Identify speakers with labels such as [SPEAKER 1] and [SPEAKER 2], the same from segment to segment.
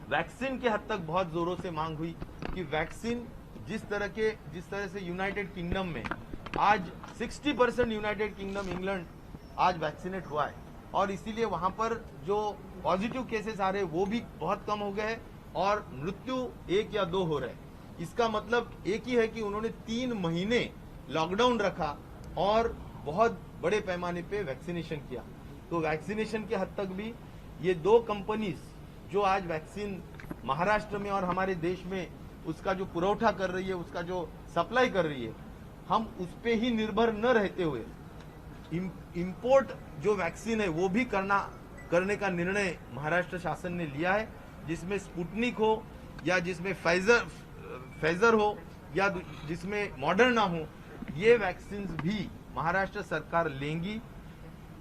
[SPEAKER 1] Vaccine के हद तक बहुत जोरों से मांग हुई कि वैक्सीन जिस तरह से यूनाइटेड किंगडम में आज 60% यूनाइटेड किंगडम इंग्लैंड आज वैक्सीनेट हुआ है और इसीलिए वहां पर जो पॉजिटिव केसेस आ रहे हैं वो भी बहुत कम हो गए और मृत्यु 1 या 2 हो रहे हैं। इसका मतलब एक ही है कि उन्होंने 3 महीने लॉकडाउन रखा और बहुत बड़े पैमाने पे वैक्सीनेशन किया। तो वैक्सीनेशन के हद तक भी ये 2 कंपनीज जो आज वैक्सीन महाराष्ट्र में और हमारे देश में उसका जो पुरवठा कर रही है, उसका जो सप्लाई कर रही है, हम उस पे ही निर्भर न रहते हुए इंपोर्ट जो वैक्सीन है वो भी करने का निर्णय महाराष्ट्र शासन ने लिया है, जिसमें स्पुतनिक हो या जिसमें फाइजर हो या जिसमें मॉडर्ना हो, ये वैक्सीन भी महाराष्ट्र सरकार लेंगी।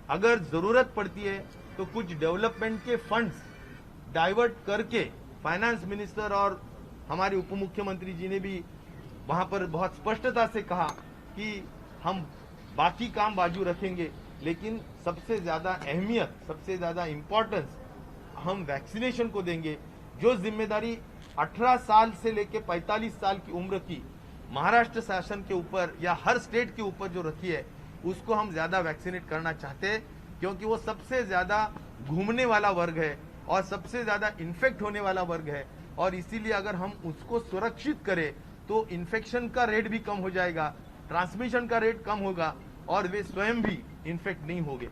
[SPEAKER 1] अगर जरूरत पड़ती है तो कुछ डेवलपमेंट के फंड्स डाइवर्ट करके फाइनेंस मिनिस्टर और हमारे उप मुख्यमंत्री जी ने भी वहां पर बहुत स्पष्टता से कहा कि हम बाकी काम बाजू रखेंगे, लेकिन सबसे ज्यादा अहमियत, सबसे ज्यादा इंपॉर्टेंस हम वैक्सीनेशन को देंगे। जो जिम्मेदारी 18 साल से लेकर 45 साल की उम्र की महाराष्ट्र शासन के ऊपर या हर स्टेट के ऊपर जो रखी है, उसको हम ज्यादा वैक्सीनेट करना चाहते हैं, क्योंकि वो सबसे ज्यादा घूमने वाला वर्ग है और सबसे ज्यादा इन्फेक्ट होने वाला वर्ग है और इसीलिए अगर हम उसको सुरक्षित करें तो इन्फेक्शन का रेट भी कम हो जाएगा, ट्रांसमिशन का रेट कम होगा और वे स्वयं भी इन्फेक्ट नहीं होंगे।